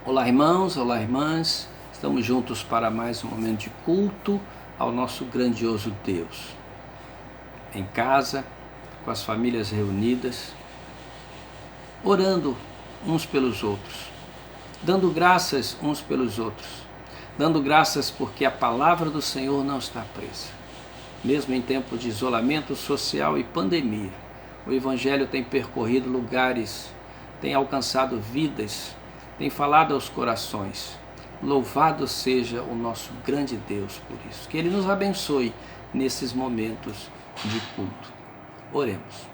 Olá, irmãos, olá, irmãs. Estamos juntos para mais um momento de culto ao nosso grandioso Deus. Em casa, com as famílias reunidas, orando uns pelos outros, dando graças uns pelos outros, dando graças porque a palavra do Senhor não está presa. Mesmo em tempo de isolamento social e pandemia, o Evangelho tem percorrido lugares, tem alcançado vidas, tem falado aos corações. Louvado seja o nosso grande Deus por isso. Que Ele nos abençoe nesses momentos de culto. Oremos.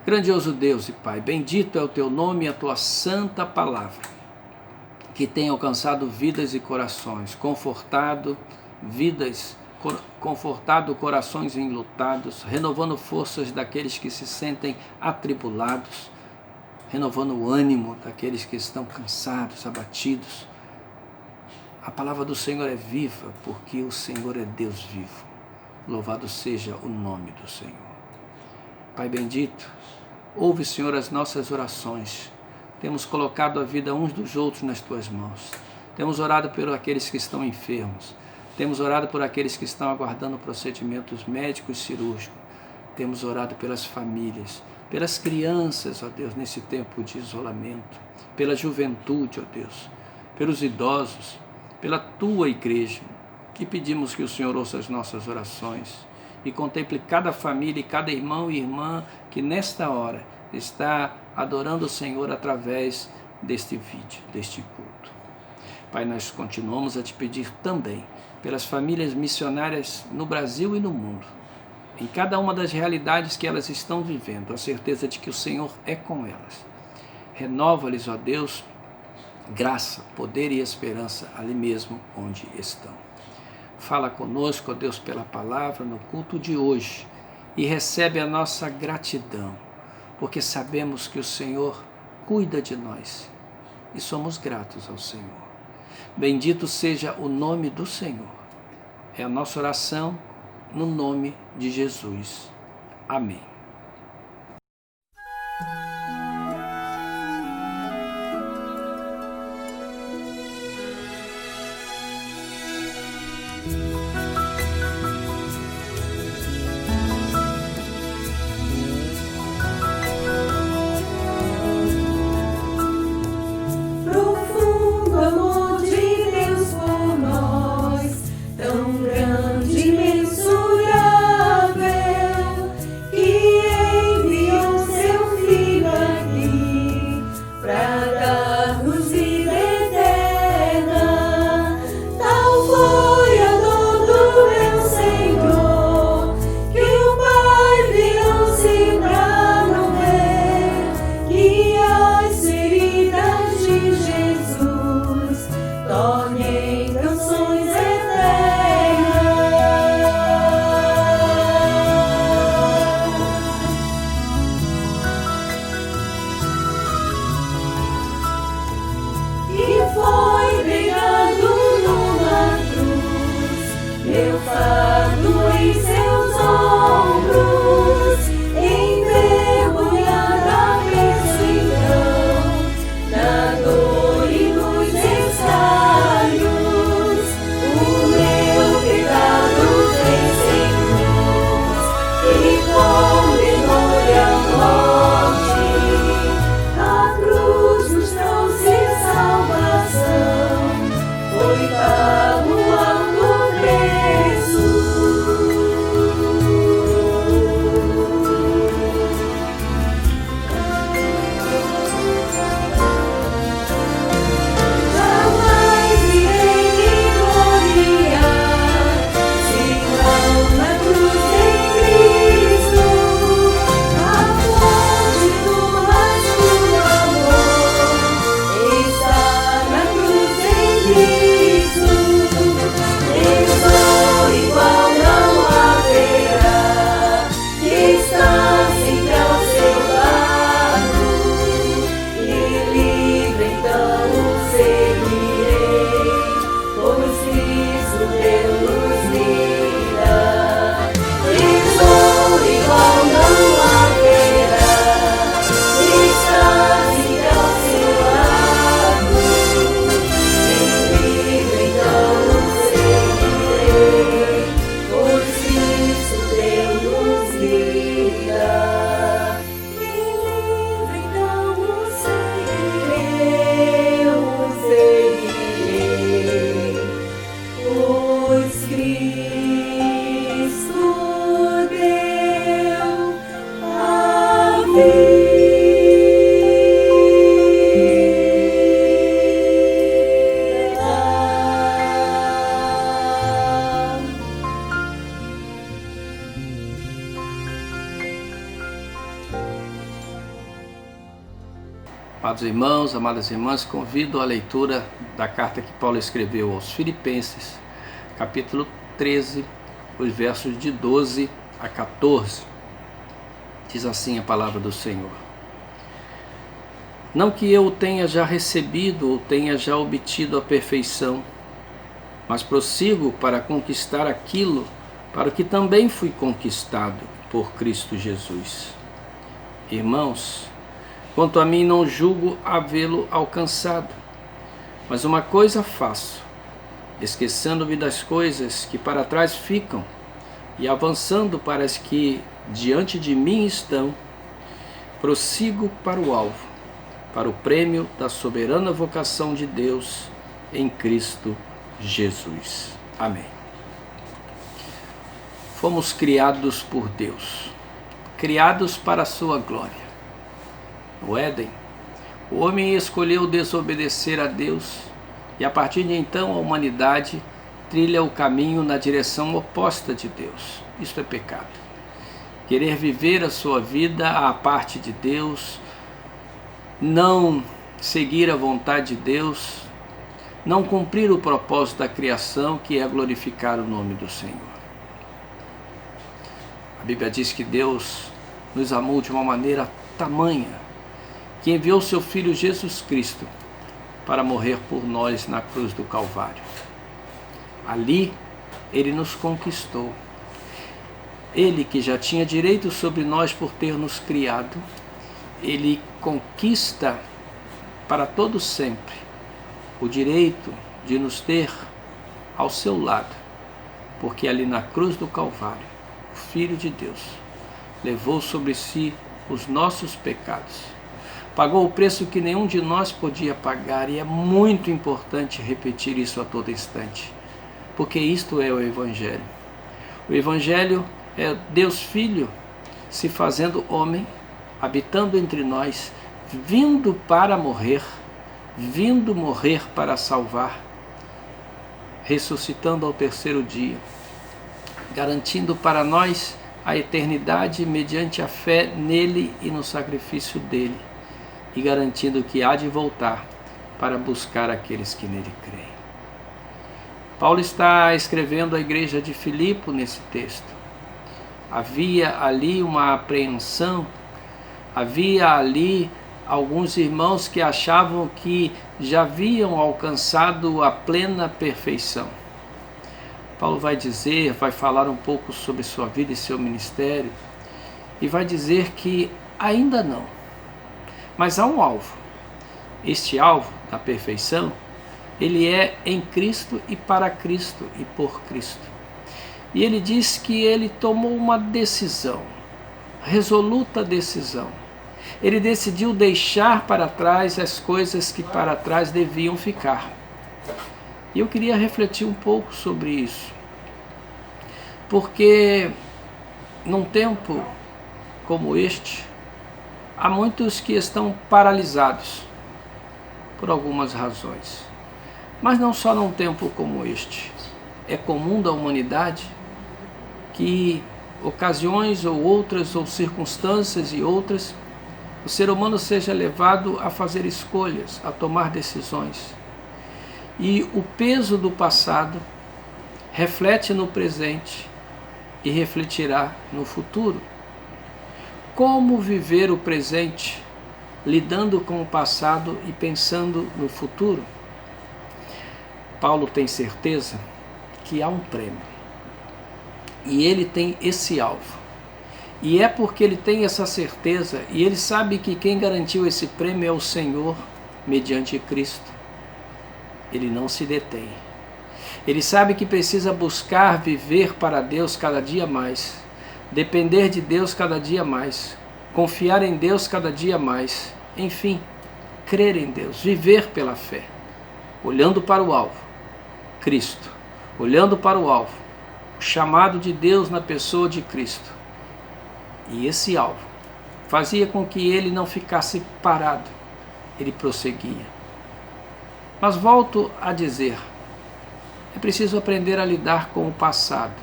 Grandioso Deus e Pai, bendito é o Teu nome e a Tua santa palavra, que tem alcançado vidas e corações, confortado corações enlutados, renovando forças daqueles que se sentem atribulados, renovando o ânimo daqueles que estão cansados, abatidos. A palavra do Senhor é viva, porque o Senhor é Deus vivo. Louvado seja o nome do Senhor. Pai bendito, ouve, Senhor, as nossas orações. Temos colocado a vida uns dos outros nas Tuas mãos. Temos orado por aqueles que estão enfermos. Temos orado por aqueles que estão aguardando procedimentos médicos e cirúrgicos. Temos orado pelas famílias, pelas crianças, ó Deus, nesse tempo de isolamento, pela juventude, ó Deus, pelos idosos, pela Tua igreja, que pedimos que o Senhor ouça as nossas orações e contemple cada família e cada irmão e irmã que nesta hora está adorando o Senhor através deste vídeo, deste culto. Pai, nós continuamos a Te pedir também pelas famílias missionárias no Brasil e no mundo, em cada uma das realidades que elas estão vivendo, a certeza de que o Senhor é com elas. Renova-lhes, ó Deus, graça, poder e esperança ali mesmo onde estão. Fala conosco, ó Deus, pela palavra no culto de hoje e recebe a nossa gratidão, porque sabemos que o Senhor cuida de nós e somos gratos ao Senhor. Bendito seja o nome do Senhor. É a nossa oração no nome de Jesus. Amém. Profundo amor de Deus por nós, tão grande, imensurável, que Amados irmãos, amadas irmãs, convido a leitura da carta que Paulo escreveu aos Filipenses, capítulo 13, os versos de 12 a 14. Diz assim a palavra do Senhor: Não que eu tenha já recebido ou tenha já obtido a perfeição, mas prossigo para conquistar aquilo para o que também fui conquistado por Cristo Jesus. Irmãos, quanto a mim, não julgo havê-lo alcançado, mas uma coisa faço, esquecendo-me das coisas que para trás ficam e avançando para as que diante de mim estão, prossigo para o alvo, para o prêmio da soberana vocação de Deus em Cristo Jesus. Amém. Fomos criados por Deus, criados para a sua glória. No Éden, o homem escolheu desobedecer a Deus e a partir de então a humanidade trilha o caminho na direção oposta de Deus. Isso é pecado. Querer viver a sua vida à parte de Deus, não seguir a vontade de Deus, não cumprir o propósito da criação, que é glorificar o nome do Senhor. A Bíblia diz que Deus nos amou de uma maneira tamanha que enviou seu Filho Jesus Cristo para morrer por nós na cruz do Calvário. Ali, Ele nos conquistou. Ele, que já tinha direito sobre nós por ter nos criado, Ele conquista para todo sempre o direito de nos ter ao seu lado, porque ali na cruz do Calvário, o Filho de Deus levou sobre si os nossos pecados, pagou o preço que nenhum de nós podia pagar, e é muito importante repetir isso a todo instante, porque isto é o Evangelho. O Evangelho é Deus Filho se fazendo homem, habitando entre nós, vindo para morrer, vindo morrer para salvar, ressuscitando ao terceiro dia, garantindo para nós a eternidade mediante a fé nele e no sacrifício dele, e garantindo que há de voltar para buscar aqueles que nele creem. Paulo está escrevendo à igreja de Filipe nesse texto. Havia ali uma apreensão, havia ali alguns irmãos que achavam que já haviam alcançado a plena perfeição. Paulo vai falar um pouco sobre sua vida e seu ministério, e vai dizer que ainda não. Mas há um alvo. Este alvo da perfeição, ele é em Cristo e para Cristo e por Cristo. E ele diz que ele tomou uma decisão, resoluta decisão. Ele decidiu deixar para trás as coisas que para trás deviam ficar. E eu queria refletir um pouco sobre isso, porque num tempo como este, há muitos que estão paralisados por algumas razões. Mas não só num tempo como este. É comum da humanidade que ocasiões ou outras, ou circunstâncias e outras, o ser humano seja levado a fazer escolhas, a tomar decisões. E o peso do passado reflete no presente e refletirá no futuro. Como viver o presente, lidando com o passado e pensando no futuro? Paulo tem certeza que há um prêmio. E ele tem esse alvo. E é porque ele tem essa certeza, e ele sabe que quem garantiu esse prêmio é o Senhor, mediante Cristo. Ele não se detém. Ele sabe que precisa buscar viver para Deus cada dia mais, depender de Deus cada dia mais, confiar em Deus cada dia mais, enfim, crer em Deus, viver pela fé, olhando para o alvo, Cristo, olhando para o alvo, o chamado de Deus na pessoa de Cristo. E esse alvo fazia com que ele não ficasse parado, ele prosseguia. Mas volto a dizer, é preciso aprender a lidar com o passado.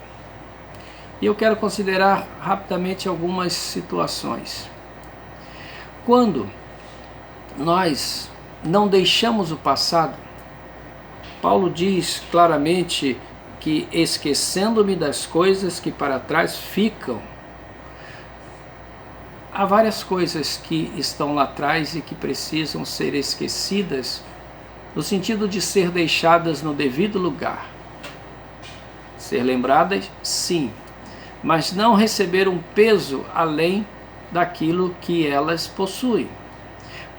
E eu quero considerar rapidamente algumas situações. Quando nós não deixamos o passado, Paulo diz claramente que esquecendo-me das coisas que para trás ficam. Há várias coisas que estão lá atrás e que precisam ser esquecidas, no sentido de ser deixadas no devido lugar. Ser lembradas, sim, mas não receber um peso além daquilo que elas possuem.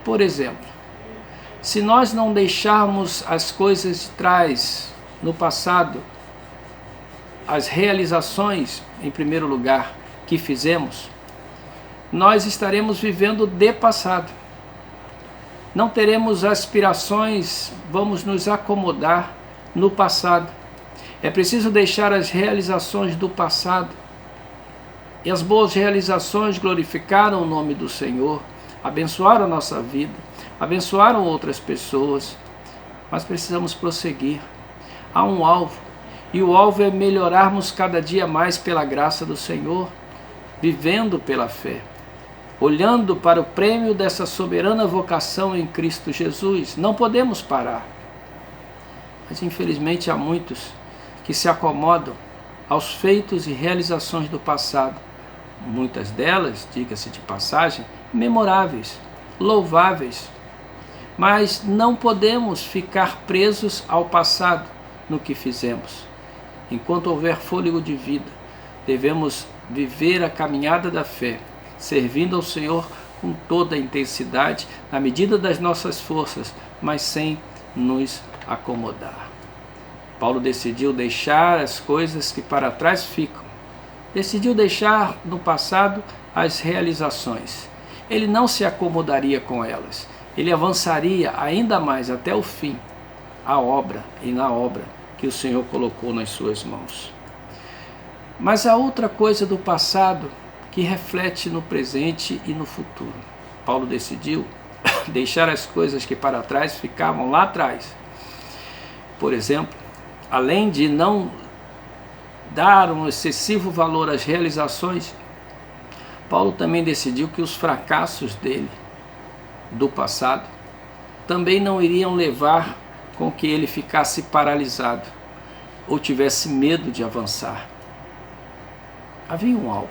Por exemplo, se nós não deixarmos as coisas de trás, no passado, as realizações, em primeiro lugar, que fizemos, nós estaremos vivendo de passado. Não teremos aspirações, vamos nos acomodar no passado. É preciso deixar as realizações do passado. E as boas realizações glorificaram o nome do Senhor, abençoaram a nossa vida, abençoaram outras pessoas, mas precisamos prosseguir. Há um alvo, e o alvo é melhorarmos cada dia mais pela graça do Senhor, vivendo pela fé, olhando para o prêmio dessa soberana vocação em Cristo Jesus. Não podemos parar. Mas infelizmente há muitos que se acomodam aos feitos e realizações do passado. Muitas delas, diga-se de passagem, memoráveis, louváveis. Mas não podemos ficar presos ao passado no que fizemos. Enquanto houver fôlego de vida, devemos viver a caminhada da fé, servindo ao Senhor com toda a intensidade, na medida das nossas forças, mas sem nos acomodar. Paulo decidiu deixar as coisas que para trás ficam. Decidiu deixar no passado as realizações. Ele não se acomodaria com elas. Ele avançaria ainda mais até o fim, a obra e na obra que o Senhor colocou nas suas mãos. Mas há outra coisa do passado que reflete no presente e no futuro. Paulo decidiu deixar as coisas que para trás ficavam lá atrás. Por exemplo, além de não dar um excessivo valor às realizações, Paulo também decidiu que os fracassos dele, do passado, também não iriam levar com que ele ficasse paralisado ou tivesse medo de avançar. Havia um alvo,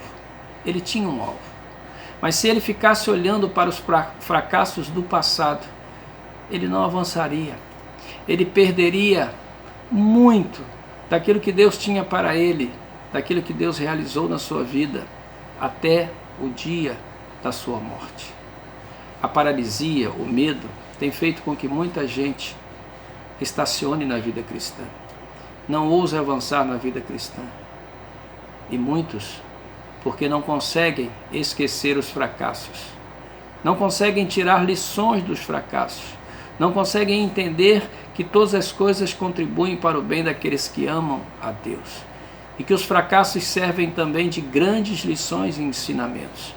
ele tinha um alvo, mas se ele ficasse olhando para os fracassos do passado, ele não avançaria, ele perderia muito daquilo que Deus tinha para ele, daquilo que Deus realizou na sua vida, até o dia da sua morte. A paralisia, o medo, tem feito com que muita gente estacione na vida cristã, não ouse avançar na vida cristã. E muitos, porque não conseguem esquecer os fracassos, não conseguem tirar lições dos fracassos, não conseguem entender que todas as coisas contribuem para o bem daqueles que amam a Deus, e que os fracassos servem também de grandes lições e ensinamentos.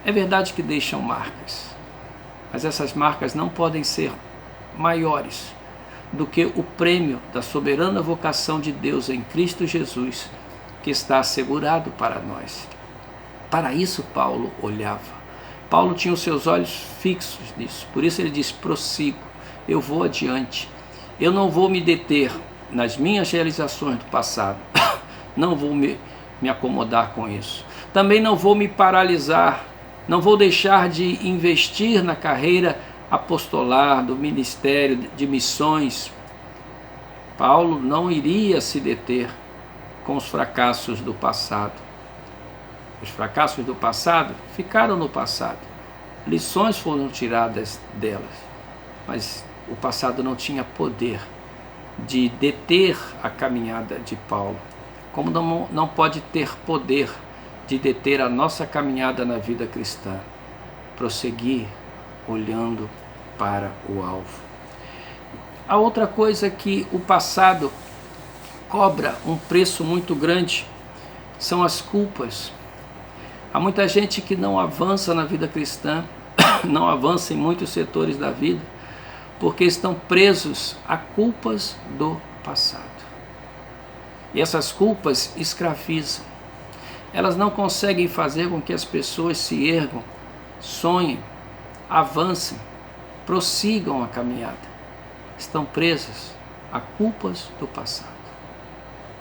É verdade que deixam marcas, mas essas marcas não podem ser maiores do que o prêmio da soberana vocação de Deus em Cristo Jesus, que está assegurado para nós. Para isso Paulo olhava. Paulo tinha os seus olhos fixos nisso, por isso ele diz: prossigo, eu vou adiante, eu não vou me deter nas minhas realizações do passado, não vou me acomodar com isso, também não vou me paralisar, não vou deixar de investir na carreira apostolar, do ministério de missões. Paulo não iria se deter com os fracassos do passado. Os fracassos do passado ficaram no passado. Lições foram tiradas delas, mas o passado não tinha poder de deter a caminhada de Paulo, como não pode ter poder de deter a nossa caminhada na vida cristã. Prosseguir olhando para o alvo. A outra coisa que o passado cobra um preço muito grande são as culpas. Há muita gente que não avança na vida cristã, não avança em muitos setores da vida, porque estão presos a culpas do passado. E essas culpas escravizam. Elas não conseguem fazer com que as pessoas se ergam, sonhem, avancem, prossigam a caminhada. Estão presas a culpas do passado.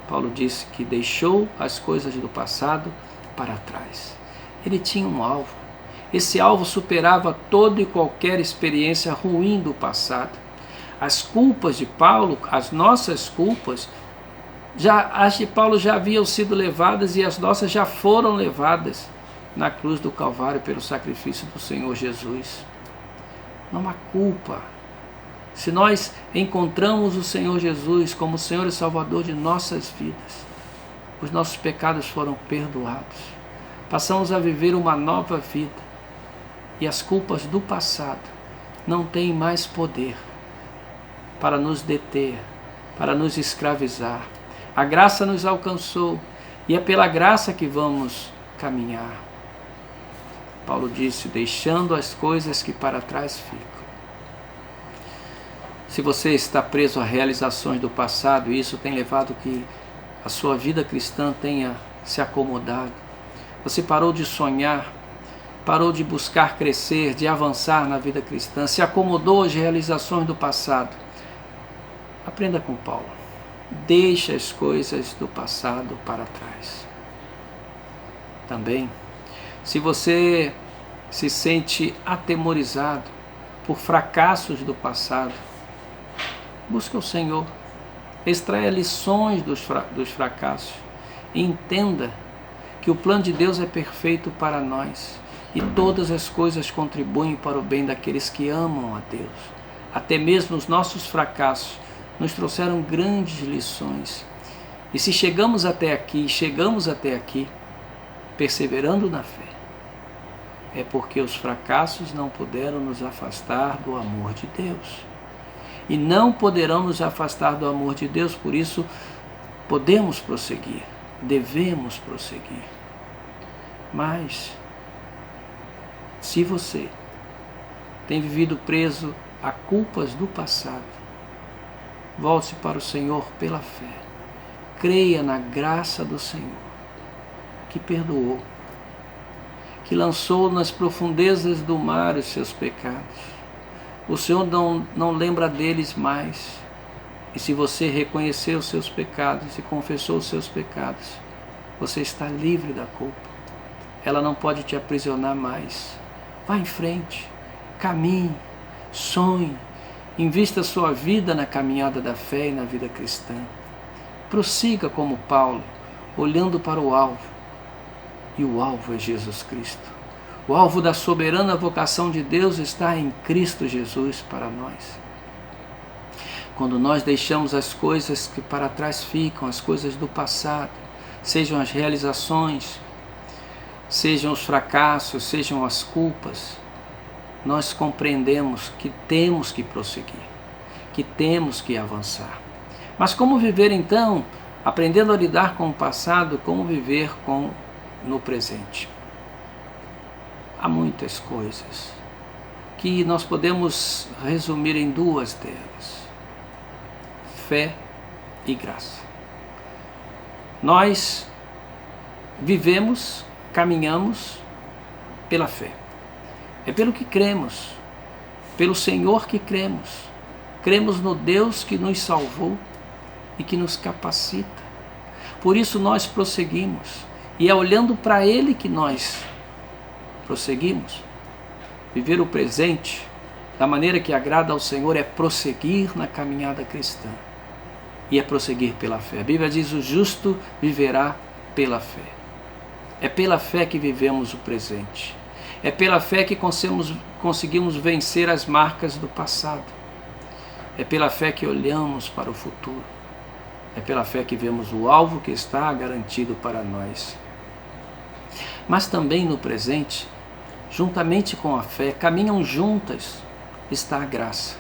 Paulo disse que deixou as coisas do passado para trás. Ele tinha um alvo. Esse alvo superava toda e qualquer experiência ruim do passado. As culpas de Paulo, as nossas culpas, as de Paulo já haviam sido levadas e as nossas já foram levadas na cruz do Calvário pelo sacrifício do Senhor Jesus. Não há culpa. Se nós encontramos o Senhor Jesus como Senhor e Salvador de nossas vidas, os nossos pecados foram perdoados. Passamos a viver uma nova vida e as culpas do passado não têm mais poder para nos deter, para nos escravizar. A graça nos alcançou e é pela graça que vamos caminhar. Paulo disse, deixando as coisas que para trás ficam. Se você está preso a realizações do passado, e isso tem levado que a sua vida cristã tenha se acomodado, você parou de sonhar, parou de buscar crescer, de avançar na vida cristã, se acomodou às realizações do passado, aprenda com Paulo. Deixa as coisas do passado para trás. Também, se você se sente atemorizado por fracassos do passado, busque o Senhor, extraia lições dos fracassos e entenda que o plano de Deus é perfeito para nós e todas as coisas contribuem para o bem daqueles que amam a Deus. Até mesmo os nossos fracassos nos trouxeram grandes lições. E se chegamos até aqui, perseverando na fé, é porque os fracassos não puderam nos afastar do amor de Deus. E não poderão nos afastar do amor de Deus, por isso podemos prosseguir, devemos prosseguir. Mas, se você tem vivido preso a culpas do passado, volte para o Senhor pela fé. Creia na graça do Senhor, que perdoou, que lançou nas profundezas do mar os seus pecados. O Senhor não lembra deles mais. E se você reconheceu os seus pecados e confessou os seus pecados, você está livre da culpa. Ela não pode te aprisionar mais. Vá em frente, caminhe, sonhe, invista sua vida na caminhada da fé e na vida cristã. Prossiga como Paulo, olhando para o alvo. E o alvo é Jesus Cristo. O alvo da soberana vocação de Deus está em Cristo Jesus para nós. Quando nós deixamos as coisas que para trás ficam, as coisas do passado, sejam as realizações, sejam os fracassos, sejam as culpas, nós compreendemos que temos que prosseguir, que temos que avançar. Mas como viver então, aprendendo a lidar com o passado, como viver no presente? Há muitas coisas que nós podemos resumir em duas delas: fé e graça. Nós vivemos, caminhamos pela fé. É pelo que cremos, pelo Senhor que cremos. Cremos no Deus que nos salvou e que nos capacita. Por isso nós prosseguimos. E é olhando para Ele que nós prosseguimos. Viver o presente da maneira que agrada ao Senhor é prosseguir na caminhada cristã. E é prosseguir pela fé. A Bíblia diz: o justo viverá pela fé. É pela fé que vivemos o presente. É pela fé que conseguimos vencer as marcas do passado. É pela fé que olhamos para o futuro. É pela fé que vemos o alvo que está garantido para nós. Mas também no presente, juntamente com a fé, caminham juntas, está a graça.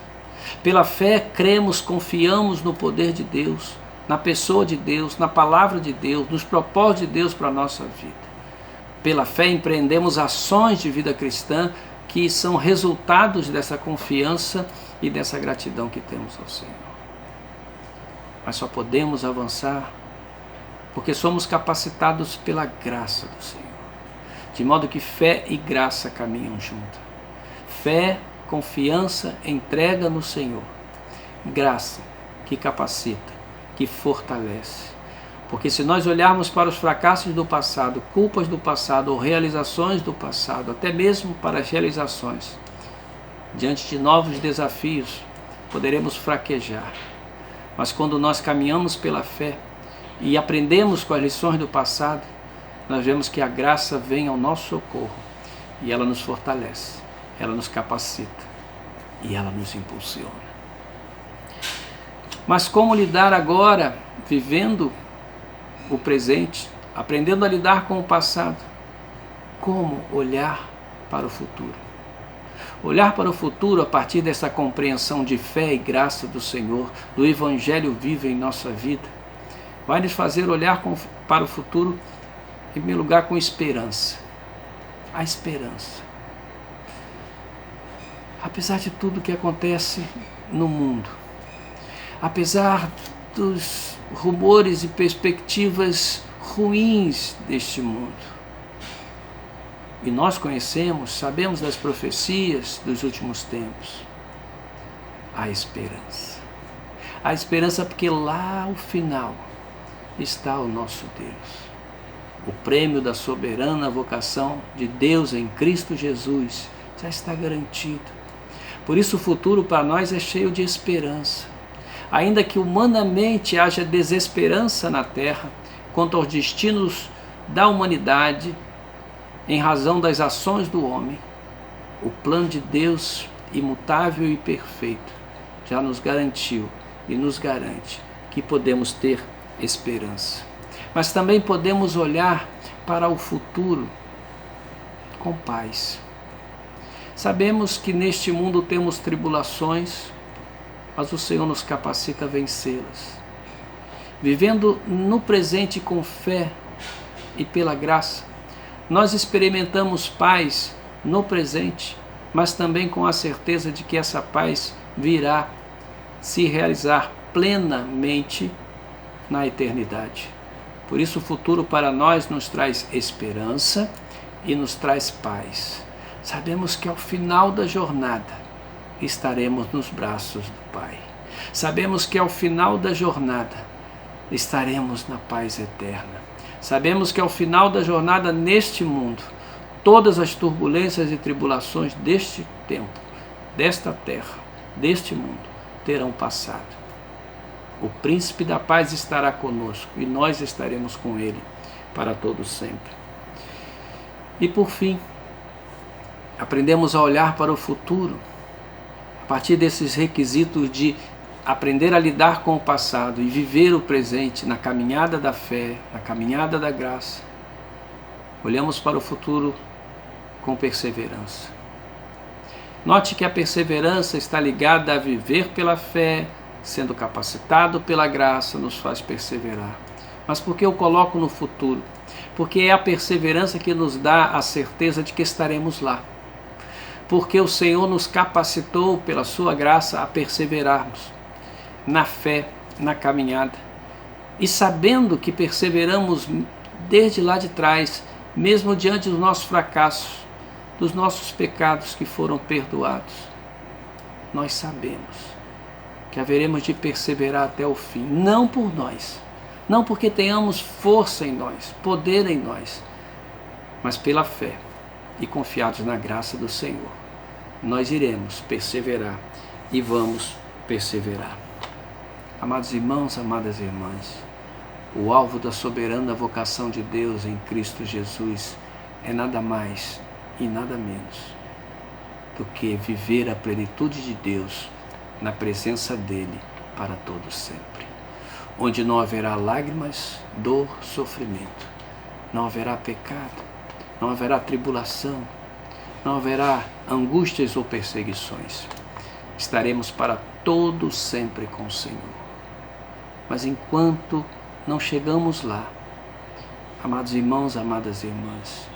Pela fé cremos, confiamos no poder de Deus, na pessoa de Deus, na palavra de Deus, nos propósitos de Deus para a nossa vida. Pela fé empreendemos ações de vida cristã que são resultados dessa confiança e dessa gratidão que temos ao Senhor. Mas só podemos avançar porque somos capacitados pela graça do Senhor. De modo que fé e graça caminham juntas. Fé confiança, entrega no Senhor. Graça que capacita, que fortalece. Porque se nós olharmos para os fracassos do passado, culpas do passado ou realizações do passado, até mesmo para as realizações, diante de novos desafios, poderemos fraquejar. Mas quando nós caminhamos pela fé e aprendemos com as lições do passado, nós vemos que a graça vem ao nosso socorro e ela nos fortalece, ela nos capacita e ela nos impulsiona. Mas como lidar agora, vivendo o presente, aprendendo a lidar com o passado? Como olhar para o futuro? Olhar para o futuro a partir dessa compreensão de fé e graça do Senhor, do Evangelho vivo em nossa vida, vai nos fazer olhar para o futuro, em primeiro lugar, com esperança. A esperança. Apesar de tudo que acontece no mundo, apesar dos rumores e perspectivas ruins deste mundo, e nós conhecemos, sabemos das profecias dos últimos tempos, a esperança. A esperança porque lá ao final está o nosso Deus. O prêmio da soberana vocação de Deus em Cristo Jesus já está garantido. Por isso o futuro para nós é cheio de esperança. Ainda que humanamente haja desesperança na terra quanto aos destinos da humanidade, em razão das ações do homem, o plano de Deus imutável e perfeito já nos garantiu e nos garante que podemos ter esperança. Mas também podemos olhar para o futuro com paz. Sabemos que neste mundo temos tribulações, mas o Senhor nos capacita a vencê-las. Vivendo no presente com fé e pela graça, nós experimentamos paz no presente, mas também com a certeza de que essa paz virá se realizar plenamente na eternidade. Por isso o futuro para nós nos traz esperança e nos traz paz. Sabemos que ao final da jornada estaremos nos braços do Pai. Sabemos que ao final da jornada estaremos na paz eterna. Sabemos que ao final da jornada neste mundo, todas as turbulências e tribulações deste tempo, desta terra, deste mundo, terão passado. O príncipe da paz estará conosco e nós estaremos com ele para todo sempre. E por fim, aprendemos a olhar para o futuro a partir desses requisitos de aprender a lidar com o passado e viver o presente na caminhada da fé, na caminhada da graça. Olhamos para o futuro com perseverança. Note que a perseverança está ligada a viver pela fé, sendo capacitado pela graça, nos faz perseverar. Mas por que eu coloco no futuro? Porque é a perseverança que nos dá a certeza de que estaremos lá. Porque o Senhor nos capacitou pela sua graça a perseverarmos na fé, na caminhada. E sabendo que perseveramos desde lá de trás, mesmo diante dos nossos fracassos, dos nossos pecados que foram perdoados, nós sabemos que haveremos de perseverar até o fim, não por nós, não porque tenhamos força em nós, poder em nós, mas pela fé e confiados na graça do Senhor. Nós iremos perseverar e vamos perseverar. Amados irmãos, amadas irmãs, o alvo da soberana vocação de Deus em Cristo Jesus é nada mais e nada menos do que viver a plenitude de Deus na presença dele para todo sempre, onde não haverá lágrimas, dor, sofrimento, não haverá pecado, não haverá tribulação, não haverá angústias ou perseguições. Estaremos para todo sempre com o Senhor. Mas enquanto não chegamos lá, amados irmãos, amadas irmãs,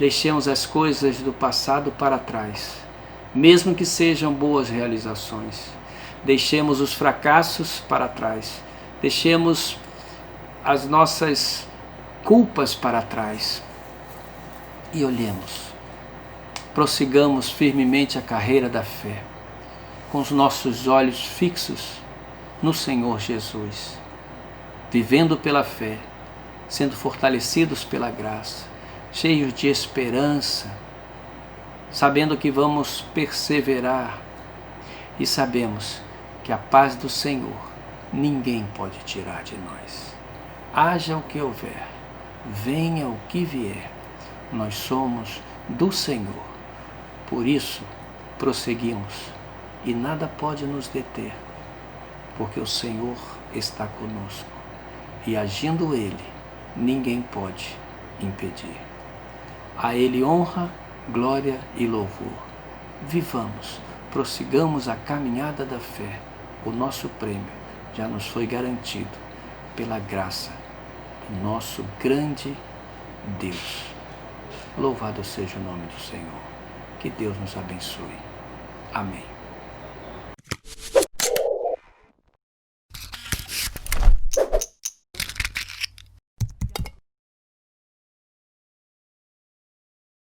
deixemos as coisas do passado para trás, mesmo que sejam boas realizações. Deixemos os fracassos para trás, deixemos as nossas culpas para trás e olhemos prossigamos firmemente a carreira da fé, com os nossos olhos fixos no Senhor Jesus, vivendo pela fé, sendo fortalecidos pela graça, cheios de esperança, sabendo que vamos perseverar e sabemos que a paz do Senhor ninguém pode tirar de nós. Haja o que houver, venha o que vier, nós somos do Senhor. Por isso, prosseguimos e nada pode nos deter, porque o Senhor está conosco e agindo Ele, ninguém pode impedir. A Ele honra, glória e louvor. Vivamos, prossigamos a caminhada da fé. O nosso prêmio já nos foi garantido pela graça do nosso grande Deus. Louvado seja o nome do Senhor. Que Deus nos abençoe. Amém.